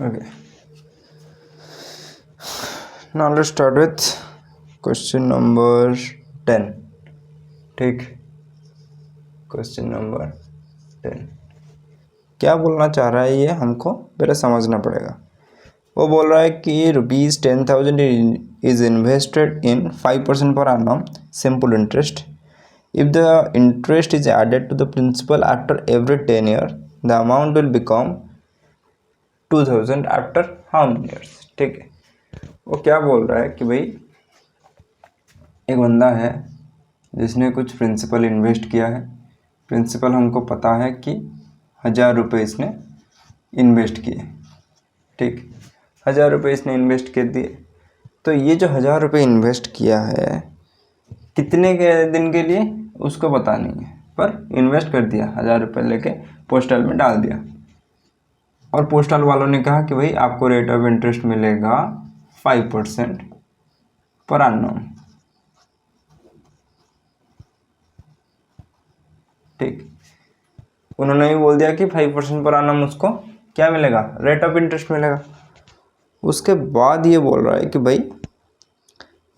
Okay. Now let's start with question number 10. ठीक, question number 10 क्या बोलना चाह रहा है ये हमको पहले समझना पड़ेगा। वो बोल रहा है कि ₹10,000 इज इन्वेस्टेड इन 5% पर annum simple interest. If the interest is added to the principal after every 10 years, the amount will become 2,000 after how many years? ठीक है, वो क्या बोल रहा है कि भाई एक बंदा है जिसने कुछ प्रिंसिपल इन्वेस्ट किया है। प्रिंसिपल हमको पता है कि 1,000 रुपये इसने इन्वेस्ट किए। ठीक, 1,000 रुपये इसने इन्वेस्ट कर दिए। तो ये जो 1,000 रुपये इन्वेस्ट किया है कितने के दिन के लिए उसको पता नहीं है, पर इन्वेस्ट कर दिया, 1,000 रुपये लेके पोस्टल में डाल दिया। और पोस्टल वालों ने कहा कि भाई आपको रेट ऑफ इंटरेस्ट मिलेगा 5% पर annum। ठीक, उन्होंने भी बोल दिया कि 5% पर annum उसको क्या मिलेगा, रेट ऑफ इंटरेस्ट मिलेगा। उसके बाद ये बोल रहा है कि भाई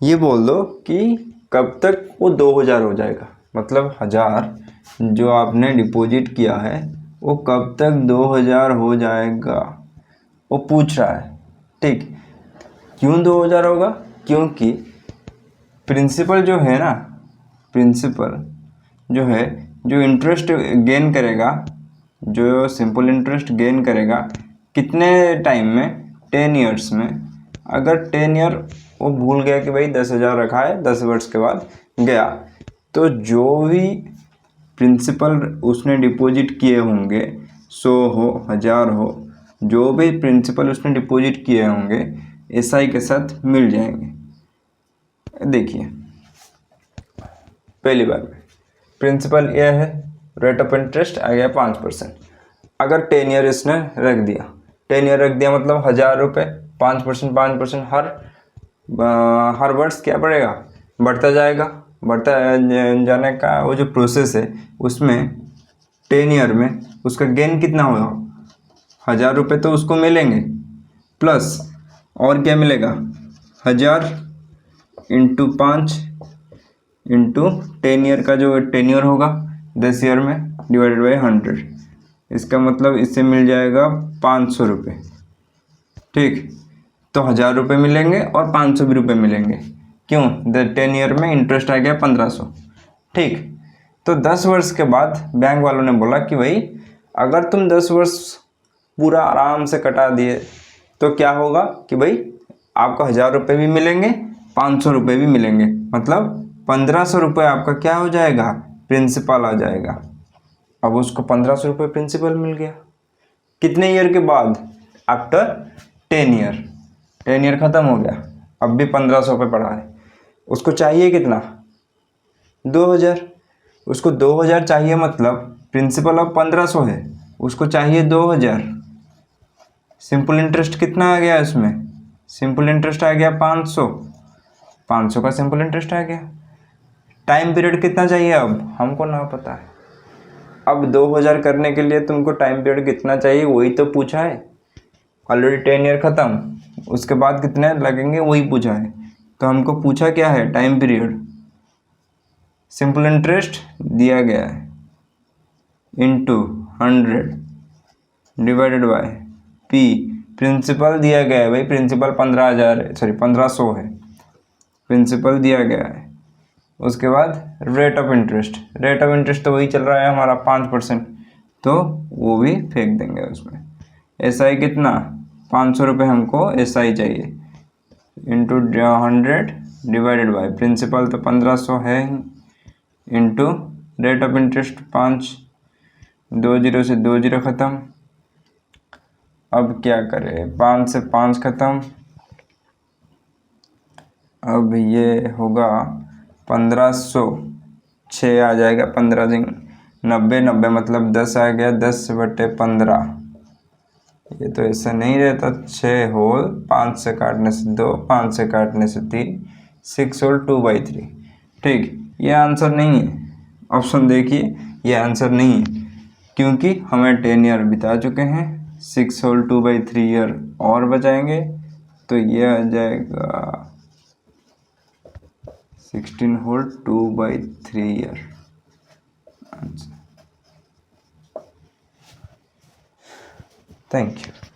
ये बोल दो कि कब तक वो 2,000 हो जाएगा, मतलब 1,000 जो आपने डिपॉजिट किया है वो कब तक 2,000 हो जाएगा, वो पूछ रहा है। ठीक, क्यों 2,000 होगा, क्योंकि प्रिंसिपल जो है ना, प्रिंसिपल जो है जो इंटरेस्ट गेन करेगा, जो सिंपल इंटरेस्ट गेन करेगा कितने टाइम में, 10 ईयर्स में। अगर 10 ईयर वो भूल गया कि भाई 10,000 रखा है, 10 वर्ष के बाद गया, तो जो भी प्रिंसिपल उसने डिपॉजिट किए होंगे, 100 हो 1,000 हो, जो भी प्रिंसिपल उसने डिपॉजिट किए होंगे एसआई के साथ मिल जाएंगे। देखिए पहली बार में प्रिंसिपल ये है, रेट ऑफ इंटरेस्ट आ गया 5%। अगर 10 ईयर इसने रख दिया, 10 ईयर रख दिया मतलब 1,000 रुपये 5% हर वर्ष क्या बढ़ेगा, बढ़ता जाएगा। बढ़ता जाने का वो जो प्रोसेस है उसमें 10 ईयर में उसका गेन कितना होगा, 1,000 रुपये तो उसको मिलेंगे, प्लस और क्या मिलेगा, 1,000 इंटू 5 इंटू 10 ईयर का जो टेन्योर होगा 10 ईयर में डिवाइडेड बाई 100, इसका मतलब इससे मिल जाएगा 500 रुपये। ठीक, तो 1,000 रुपये मिलेंगे और 500 भी रुपये मिलेंगे। क्यों, 10 ईयर में इंटरेस्ट आ गया 1,500। ठीक, तो 10 वर्ष के बाद बैंक वालों ने बोला कि भाई अगर तुम 10 वर्ष पूरा आराम से कटा दिए तो क्या होगा कि भाई आपको 1,000 रुपये भी मिलेंगे, 500 रुपये भी मिलेंगे, मतलब 1,500 रुपये आपका क्या हो जाएगा, प्रिंसिपल आ जाएगा। अब उसको 1,500 रुपये प्रिंसिपल मिल गया कितने ईयर के बाद, आफ्टर 10 ईयर। 10 ईयर ख़त्म हो गया, अब भी 1,500 रुपये पड़ा है। उसको चाहिए कितना, 2,000। उसको 2,000 चाहिए, मतलब प्रिंसिपल अब 1,500 है, उसको चाहिए 2,000। सिंपल इंटरेस्ट कितना आ गया इसमें, सिंपल इंटरेस्ट आ गया 500 का सिंपल इंटरेस्ट आ गया। टाइम पीरियड कितना चाहिए अब हमको ना पता है। अब 2,000 करने के लिए तुमको टाइम पीरियड कितना चाहिए वही तो पूछा है। ऑलरेडी 10 ईयर ख़त्म, उसके बाद कितने लगेंगे वही पूछा है। तो हमको पूछा क्या है, टाइम पीरियड। सिंपल इंटरेस्ट दिया गया है into 100 divided by P. Principal दिया गया है भाई, प्रिंसिपल 1,500 है, प्रिंसिपल दिया गया है। उसके बाद rate of interest, rate of interest तो वही चल रहा है हमारा 5%, तो वो भी फेंक देंगे उसमें। एसआई कितना, 500 रुपये हमको एसआई चाहिए, इंटू 100 डिवाइडेड बाय प्रिंसिपल तो 1,500 है ही, इंटू रेट ऑफ इंटरेस्ट 5, 2 0 से 2 0 ख़त्म। अब क्या करें, 5 से 5 ख़त्म। अब ये होगा 1,500, 6 आ जाएगा, 15 दिन 90 90 मतलब 10 आ गया, 10/15। ये तो ऐसा नहीं रहता, 6 होल 5 से काटने से 2, 5 से काटने से 3, 6 होल 2/3। ठीक, ये आंसर नहीं है। ऑप्शन देखिए, ये आंसर नहीं है क्योंकि हमें 10 ईयर बिता चुके हैं 6 होल 2/3 ईयर और बचाएंगे तो ये आ जाएगा 16 whole 2/3 year answer. Thank you.